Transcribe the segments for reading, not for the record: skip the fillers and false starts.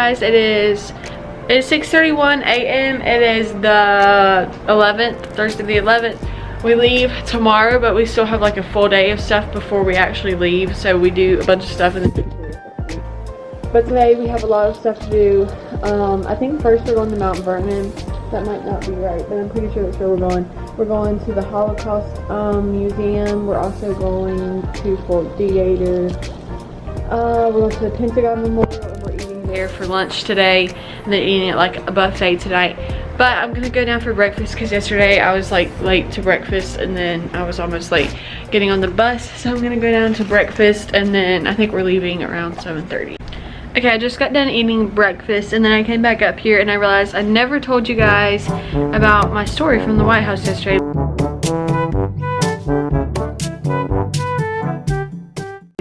guys. It's 6:31 a.m. It is the 11th, Thursday the 11th. We leave tomorrow, but we still have like a full day of stuff before we actually leave. So we do a bunch of stuff and then. But today we have a lot of stuff to do. I think first we're going to Mount Vernon. That might not be right, but I'm pretty sure that's where we're going. We're going to the Holocaust Museum. We're also going to Fort Theater. We're going to the Pentagon Memorial, and we're eating there for lunch today, and then eating at like a buffet tonight. But I'm gonna go down for breakfast because yesterday I was like late to breakfast, and then I was almost late getting on the bus. So I'm gonna go down to breakfast, and then I think we're leaving around 7:30. Okay, I just got done eating breakfast, and then I came back up here and I realized I never told you guys about my story from the White House yesterday.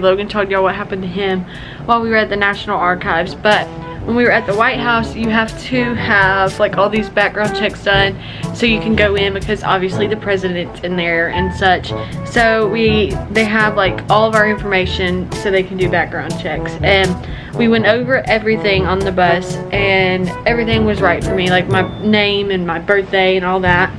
Logan told y'all what happened to him while we were at the National Archives, but when we were at the White House, you have to have like all these background checks done so you can go in, because obviously the president's in there and such. So they have like all of our information so they can do background checks, and we went over everything on the bus and everything was right for me, like my name and my birthday and all that.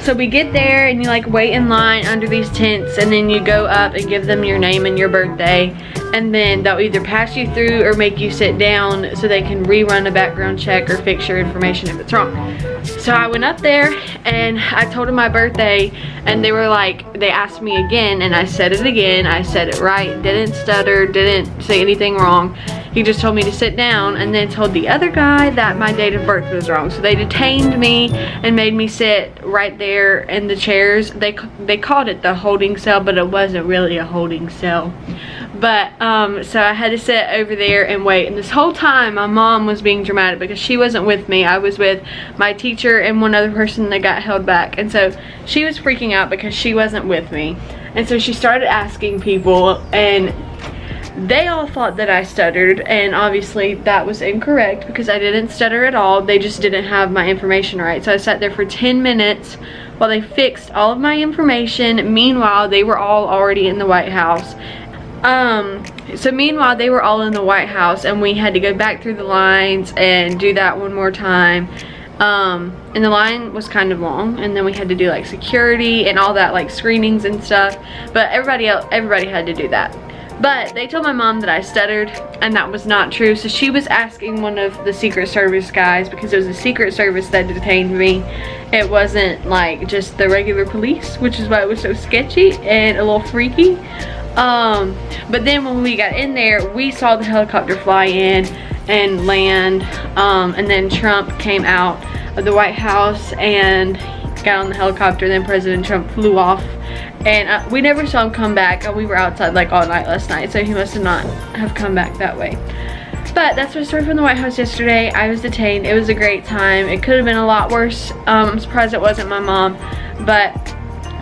So we get there and you like wait in line under these tents, and then you go up and give them your name and your birthday, and then they'll either pass you through or make you sit down so they can rerun a background check or fix your information if it's wrong. So I went up there and I told them my birthday, and they were like, they asked me again, and I said it again. I said it right, didn't stutter, didn't say anything wrong. He just told me to sit down, and then told the other guy that my date of birth was wrong. So they detained me and made me sit right there in the chairs. They called it the holding cell, but it wasn't really a holding cell. But so I had to sit over there and wait, and this whole time my mom was being dramatic because she wasn't with me. I was with my teacher and one other person that got held back, and so she was freaking out because she wasn't with me. And so she started asking people, and they all thought that I stuttered, and obviously that was incorrect because I didn't stutter at all. They just didn't have my information right. So I sat there for 10 minutes while they fixed all of my information. Meanwhile, they were all already in the White House. Meanwhile they were all in the White House, and we had to go back through the lines and do that one more time. And the line was kind of long, and then we had to do like security and all that, like screenings and stuff, but everybody had to do that. But they told my mom that I stuttered, and that was not true. So she was asking one of the Secret Service guys, because it was the Secret Service that detained me. It wasn't like just the regular police, which is why it was so sketchy and a little freaky. But then when we got in there, we saw the helicopter fly in and land, and then Trump came out of the White House and got on the helicopter. Then President Trump flew off, and we never saw him come back. We were outside like all night last night, so he must have not have come back that way. But that's my story from the White House yesterday. I was detained. It was a great time. It could have been a lot worse. I'm surprised it wasn't my mom, but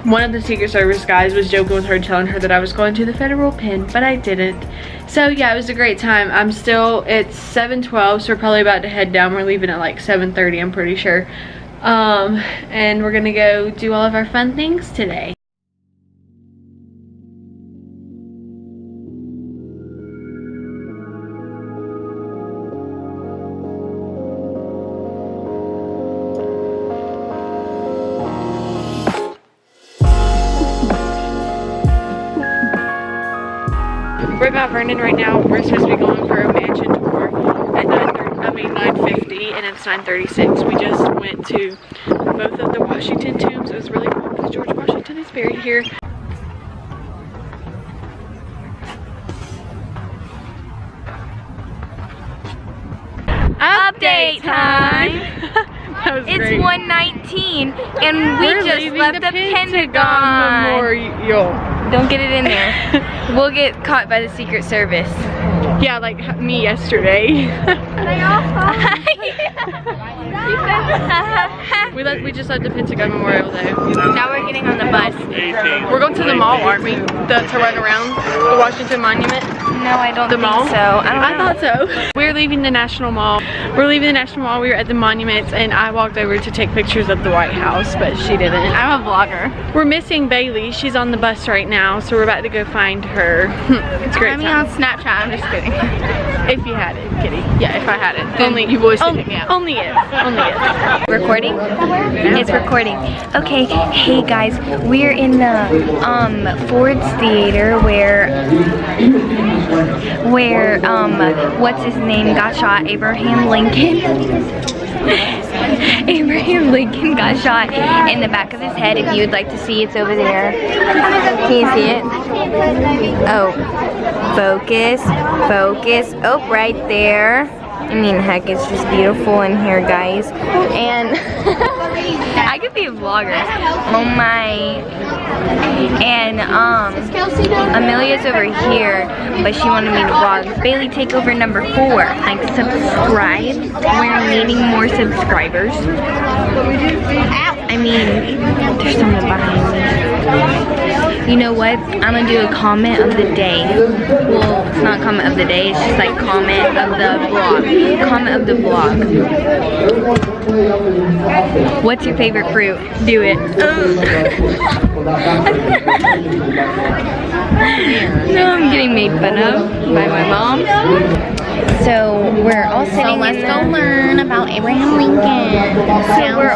one of the Secret Service guys was joking with her, telling her that I was going to the federal pen, but I didn't. So yeah, it was a great time. It's 7:12, so we're probably about to head down. We're leaving at like 7:30, I'm pretty sure. And we're gonna go do all of our fun things today. We're at Mount Vernon right now. We're supposed to be going for a mansion tour at 9:50, and it's 9:36. We just went to both of the Washington tombs. It was really cool because George Washington is buried here. Update time! It's 1:19 and we just left the Pentagon Memorial. Don't get it in there. We'll get caught by the Secret Service. Yeah, like me yesterday. We just left the Pentagon Memorial Day. Now we're getting on the bus. We're going to the mall, aren't we? To run around the Washington Monument. No, I don't think mall? so. I thought so. We're leaving the National Mall. We were at the monuments, and I walked over to take pictures of the White House, but she didn't. I'm a vlogger. We're missing Bailey. She's on the bus right now, so we're about to go find her. It's a great I'm time. on Snapchat. I'm just kidding. If you had it, Kitty. Yeah, if I had it. Then only you boys only if. Only if. Recording? It's recording. Okay, hey guys, we're in the Ford's Theater where what's his name got shot, Abraham Lincoln. Abraham Lincoln got shot in the back of his head. If you would like to see, it's over there. Can you see it? Oh, focus. Oh, right there. I mean, heck, it's just beautiful in here, guys. And I could be a vlogger. Oh my. And Amelia's over here, but she wanted me to vlog. Bailey, take over number 4. Like, subscribe. We're needing more subscribers. I mean, there's someone behind me. You know what? I'm gonna do a comment of the day. Well, it's not comment of the day, it's just like comment of the vlog. Comment of the vlog. What's your favorite fruit? Do it. No, I'm getting made fun of by my mom. So we're all sitting in the... learn about Abraham Lincoln. So we're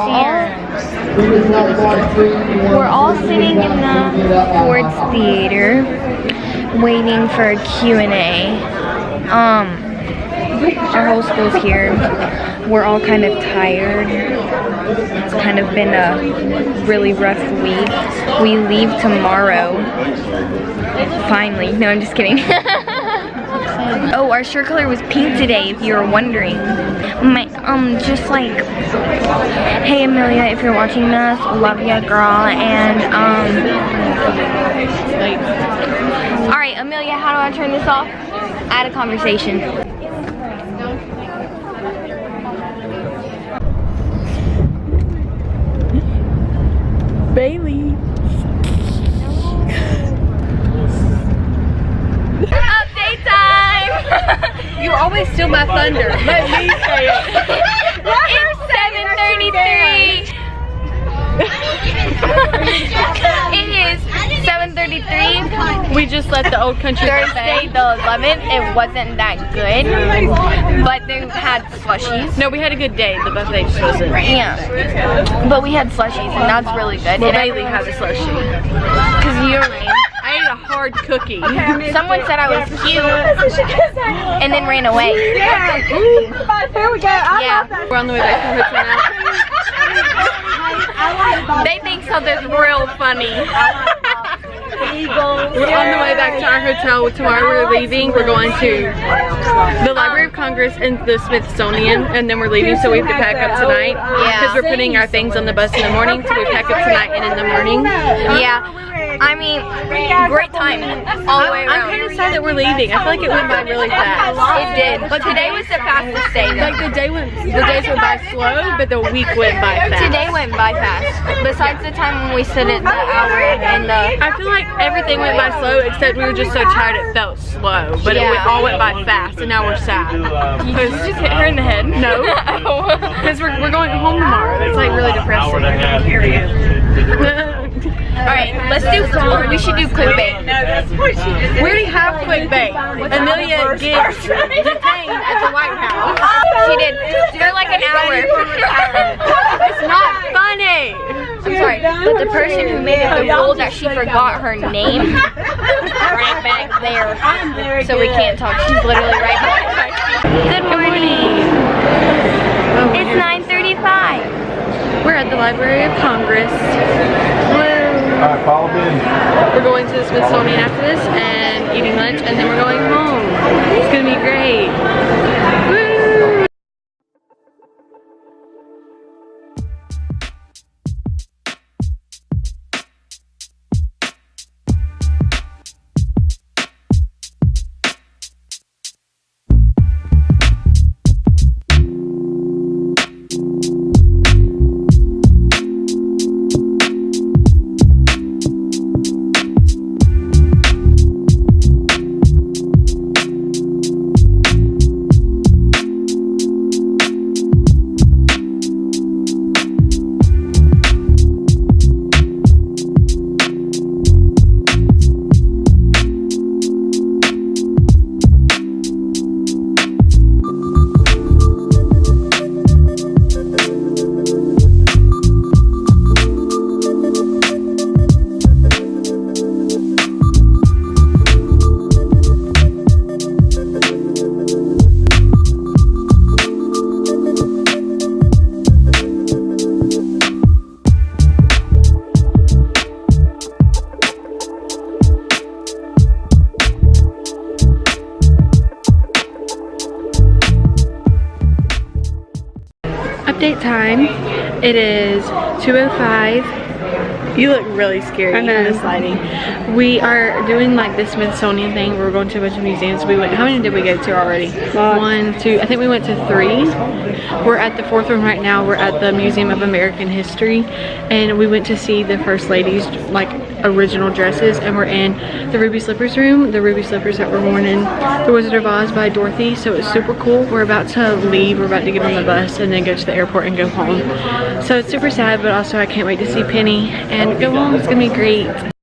all sitting in the Ford's Theater waiting for a Q&A. Our whole school's here. We're all kind of tired. It's kind of been a really rough week. We leave tomorrow. Finally. No, I'm just kidding. Oh, our shirt color was pink today, if you were wondering. Just like, hey Amelia, if you're watching this, love ya, girl, and, alright, Amelia, how do I turn this off? Add a conversation. Bailey. Update time! You always steal my thunder. Let me say it. It's 7:33. It is 7:33. We just left the old country Thursday the 11th. It wasn't that good, but they had slushies. No, we had a good day. The buffet just wasn't. Yeah, but we had slushies, and that's really good. Well, And Bailey had a slushie. because you ran. I ate a hard cookie. Someone said I was cute, and then ran away. Yeah. Here we go. Yeah, We're on the way back to the hotel now. they think something's real funny. We're on the way back to our hotel. Tomorrow we're leaving. We're going to the Library of Congress and the Smithsonian, and then we're leaving, so we have to pack up tonight. Yeah. Because we're putting our things on the bus in the morning, so we pack up tonight and in the morning. Yeah, I mean, great time all the way I'm around. kind of sad that we're leaving. I feel like it went by really fast. It did, but today was the fastest day though. Like the days went by slow, but the week went by fast. Today went by fast. Besides the time when we stood at the hour and the... I feel like everything went by slow, except we were just so tired it felt slow. But it all went by fast, and now we're sad. You just hit her in the head? No, because we're going home tomorrow. That's like really depressing. Alright, we should do clickbait. We already have clickbait. Amelia gets detained at the White House. She did. For like an hour. It's not funny. I'm sorry, but the person who made it the rule that she forgot her name right back there. So we can't talk. She's literally right back. Good morning. It's 9:35. We're at the Library of Congress. We're going to the Smithsonian after this and eating lunch, and then we're going home. It's gonna be great. Woo! It is 2:05. You look really scary in this lighting. We are doing like the Smithsonian thing. We're going to a bunch of museums. We went, how many did we go to already? 1, 2, I think we went to 3. We're at the 4th one right now. We're at the Museum of American History, and we went to see the First Lady's like original dresses, and we're in the Ruby Slippers room, the ruby slippers that were worn in The Wizard of Oz by Dorothy. So it's super cool. We're about to leave. We're about to get on the bus and then go to the airport and go home. So it's super sad, but also I can't wait to see Penny and go home. It's gonna be great.